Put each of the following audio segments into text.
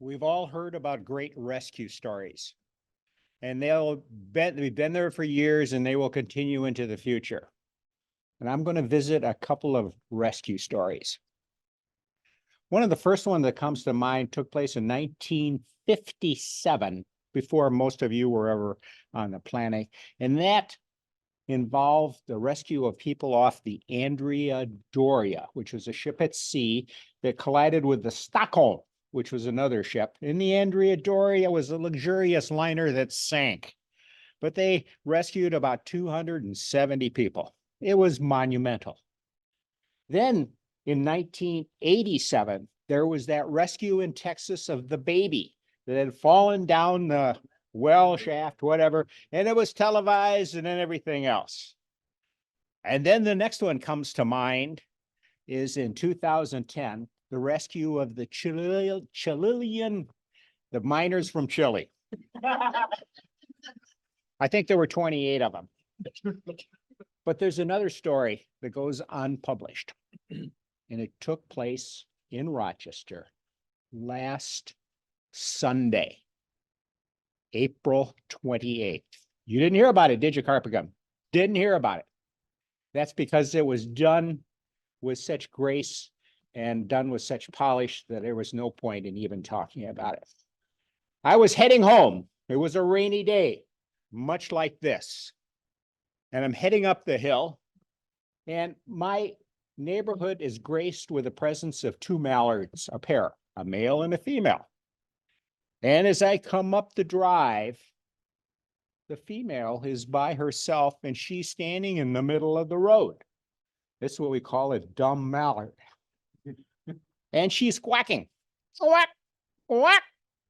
We've all heard about great rescue stories, and they've been there for years and they will continue into the future. And I'm going to visit a couple of rescue stories. One of the first one that comes to mind took place in 1957, before most of you were ever on the planet. And that involved the rescue of people off the Andrea Doria, which was a ship at sea that collided with the Stockholm, which was another ship. And the Andrea Doria was a luxurious liner that sank, but they rescued about 270 people. It was monumental. Then in 1987, there was that rescue in Texas of the baby that had fallen down the well shaft, whatever, and it was televised and then everything else. And then the next one comes to mind is in 2010, the rescue of the Chilean, the miners from Chile. I think there were 28 of them. But there's another story that goes unpublished, and it took place in Rochester last Sunday, April 28th. You didn't hear about it, did you, Carpegum? Didn't hear about it. That's because it was done with such grace and done with such polish that there was no point in even talking about it. I was heading home. It was a rainy day, much like this. And I'm heading up the hill, and my neighborhood is graced with the presence of two mallards, a pair, a male and a female. And as I come up the drive, the female is by herself and she's standing in the middle of the road. This is what we call a dumb mallard. And she's quacking, quack, quack,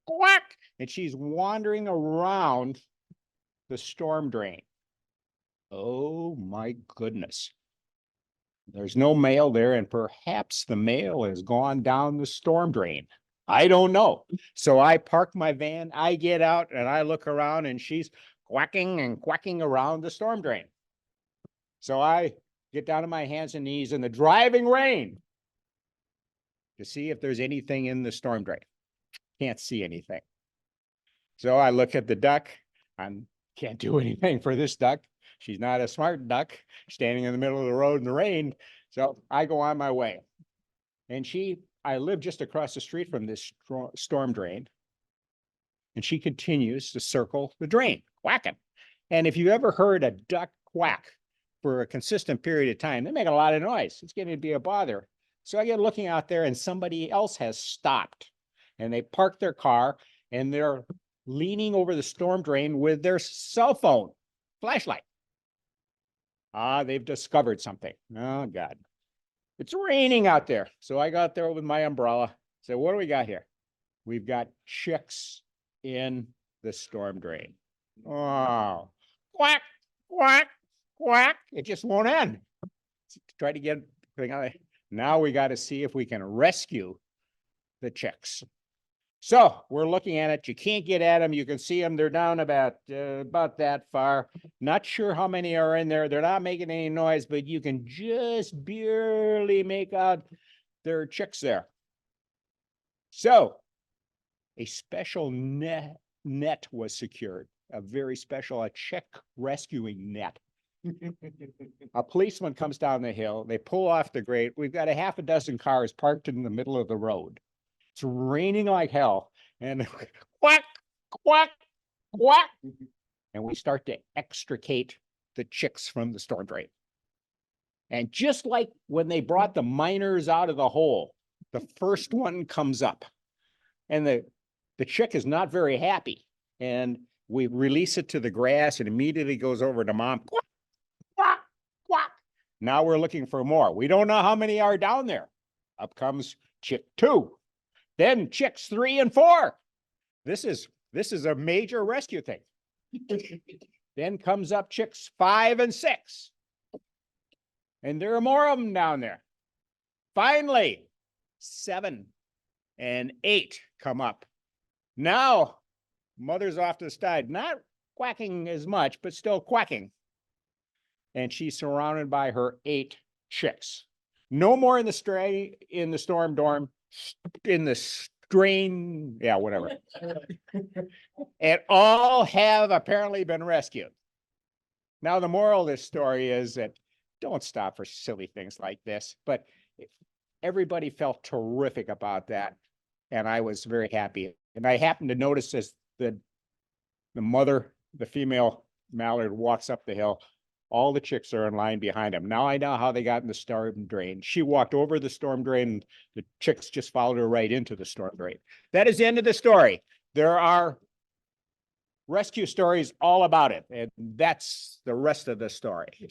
quack. And she's wandering around the storm drain. Oh my goodness. There's no male there, and perhaps the male has gone down the storm drain. I don't know. So I park my van, I get out and I look around and she's quacking and quacking around the storm drain. So I get down on my hands and knees in the driving rain to see if there's anything in the storm drain. Can't see anything. So I look at the duck. I can't do anything for this duck. She's not a smart duck standing in the middle of the road in the rain. So I go on my way. And I live just across the street from this storm drain. And she continues to circle the drain, quacking. And if you ever heard a duck quack for a consistent period of time, they make a lot of noise. It's getting to be a bother. So I get looking out there and somebody else has stopped. And they parked their car and they're leaning over the storm drain with their cell phone flashlight. They've discovered something. Oh, God. It's raining out there. So I got there with my umbrella. Said, what do we got here? We've got chicks in the storm drain. Oh, quack, quack, quack. It just won't end. Try to get, now we got to see if we can rescue the chicks. So we're looking at it. You can't get at them. You can see them. They're down about that far. Not sure how many are in there. They're not making any noise, but you can just barely make out their chicks there. So a special net was secured, a very special, a chick rescuing net. A policeman comes down the hill. They pull off the grate. We've got a half a dozen cars parked in the middle of the road. It's raining like hell, and quack, quack, quack. And we start to extricate the chicks from the storm drain. And just like when they brought the miners out of the hole, the first one comes up, and the chick is not very happy. And we release it to the grass and immediately goes over to mom. Quack, quack, quack. Now we're looking for more. We don't know how many are down there. Up comes chick 2. Then chicks 3 and 4. This is a major rescue thing. Then comes up chicks 5 and 6. And there are more of them down there. Finally, 7 and 8 come up. Now, mother's off to the side, not quacking as much, but still quacking. And she's surrounded by her 8 chicks. No more in the storm dorm. In the drain, yeah, whatever. And all have apparently been rescued. Now, the moral of this story is that don't stop for silly things like this, but everybody felt terrific about that. And I was very happy. And I happened to notice as the mother, the female mallard, walks up the hill, all the chicks are in line behind him. Now I know how they got in the storm drain. She walked over the storm drain, and the chicks just followed her right into the storm drain. That is the end of the story. There are rescue stories all about it, and that's the rest of the story.